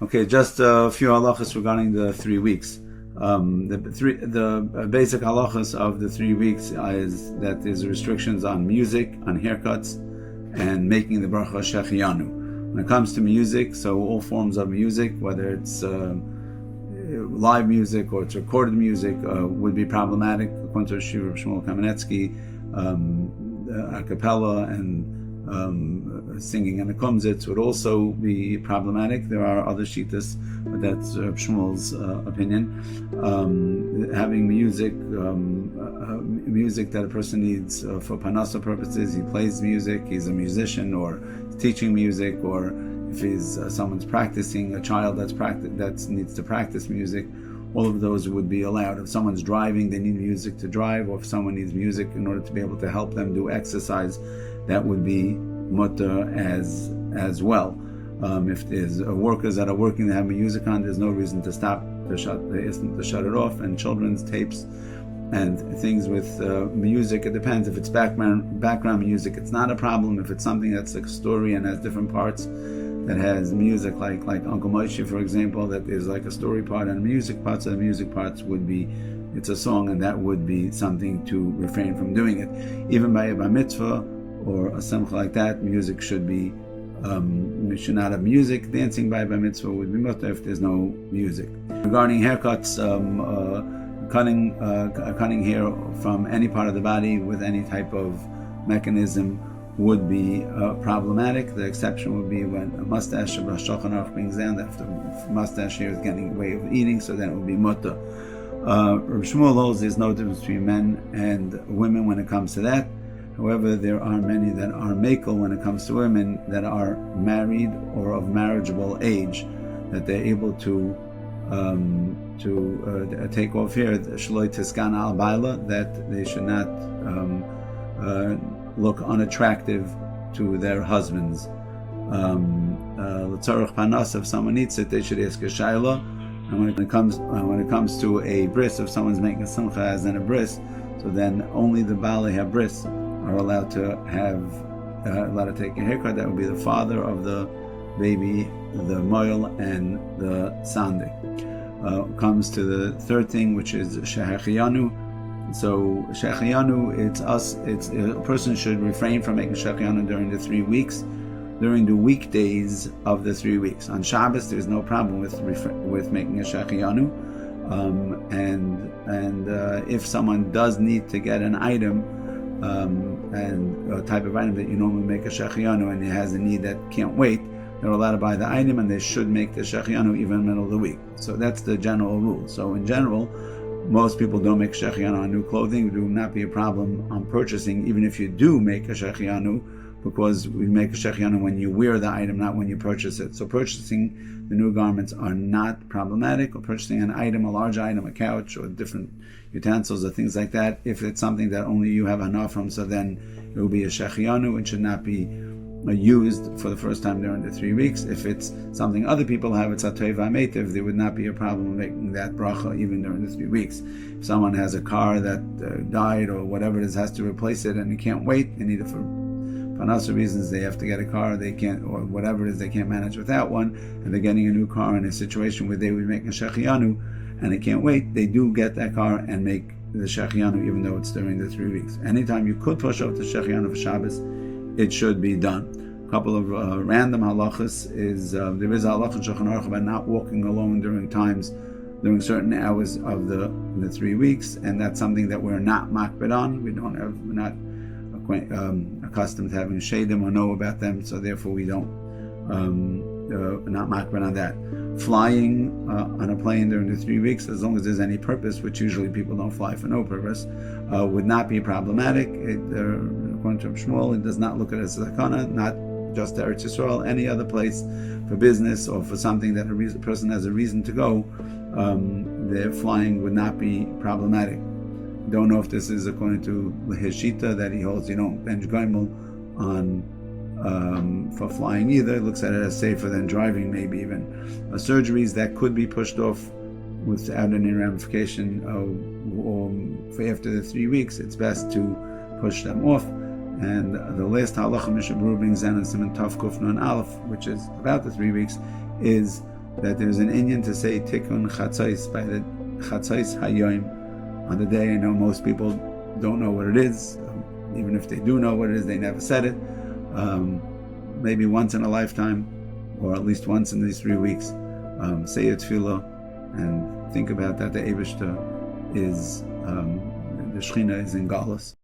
Okay, just a few halachos regarding the 3 weeks. The basic halachos of the 3 weeks is that there's restrictions on music, on haircuts, and making the bracha Shechianu. When it comes to music, so all forms of music, whether it's live music or it's recorded music, would be problematic. According to Rabbi Shmuel Kamenetsky, a cappella and singing in a kumzitz would also be problematic. There are other shittas, but that's Shmuel's opinion. Having music that a person needs for panasa purposes, he plays music, he's a musician or teaching music, or if he's someone's practicing, a child that needs to practice music, all of those would be allowed. If someone's driving, they need music to drive, or if someone needs music in order to be able to help them do exercise, that would be mutter as well. If there's workers that are working that have music on, there's no reason to stop, to shut it off. And children's tapes and things with music, it depends. If it's background music, it's not a problem. If it's something that's like a story and has different parts, that has music, like Uncle Moshe, for example, that is like a story part and music parts, of the music parts would be, it's a song, and that would be something to refrain from doing it. Even by a bar mitzvah or a simcha like that, music should be, we should not have music. Dancing by a bar mitzvah would be mutter if there's no music. Regarding haircuts, cutting hair from any part of the body with any type of mechanism would be problematic. The exception would be when a mustache of Rosh Hashanah brings down, that if the mustache here is getting in the way of eating, so then it would be mutter. Rabbi Shmuel holds there's no difference between men and women when it comes to that. However, there are many that are makel when it comes to women that are married or of marriageable age, that they're able to take off hair, shloi tiskan al baila, that they should not look unattractive to their husbands. L'tzarech panas, if someone needs it, they should ask a shayla. And when it comes to a bris, if someone's making a simcha as in a bris, so then only the balei habris are allowed to take a haircut. That would be the father of the baby, the moil, and the sandik. Comes to the third thing, which is shechianu. So shechianu, it's a person should refrain from making shechianu during the 3 weeks, during the weekdays of the 3 weeks. On Shabbos, there's no problem with making a shechianu, and if someone does need to get an item and a type of item that you normally make a shechianu, and it has a need that can't wait, they're allowed to buy the item, and they should make the shechianu even in the middle of the week. So that's the general rule. So in general, most people don't make shechianu on new clothing. It would not be a problem on purchasing, even if you do make a shechianu, because we make a shechianu when you wear the item, not when you purchase it. So purchasing the new garments are not problematic, or purchasing an item, a large item, a couch, or different utensils or things like that. If it's something that only you have enough from, so then it will be a shechianu. It should not be used for the first time during the 3 weeks. If it's something other people have, it's a teva metiv, there would not be a problem making that bracha even during the 3 weeks. If someone has a car that died or whatever it is, has to replace it, and they can't wait, they need it for financial reasons, they have to get a car, they can't, or whatever it is, they can't manage without one, and they're getting a new car in a situation where they would make a shechianu and they can't wait, they do get that car and make the shechianu even though it's during the 3 weeks. Anytime you could push off the shechianu for Shabbos, it should be done. A couple of random halachos is there is a halach in Shulchan Aruch about not walking alone during certain hours of the 3 weeks, and that's something that we're not makbid on. We're not accustomed to having shadim or know about them, so therefore we don't not makbid on that. Flying on a plane during the 3 weeks, as long as there's any purpose, which usually people don't fly for no purpose, would not be problematic. According to Shmuel, it does not look at it as a zakana, not just to Eretz Yisrael, any other place for business or for something that a person has a reason to go, the flying would not be problematic. Don't know if this is according to his shita that he holds you don't bench gaimel on for flying either. It looks at it as safer than driving, maybe even. Surgeries that could be pushed off without any ramification or for after the 3 weeks, it's best to push them off. And the last halacha Mishabur brings down in Siman Tav Kuf Nun Aleph, which is about the 3 weeks, is that there's an inyan to say Tikkun Chatzos by the Chatzos Hayoim on the day. I know most people don't know what it is. Even if they do know what it is, they never said it. Maybe once in a lifetime, or at least once in these 3 weeks, say a tefillah and think about that the Eibishter is, the Shechina is in Galus.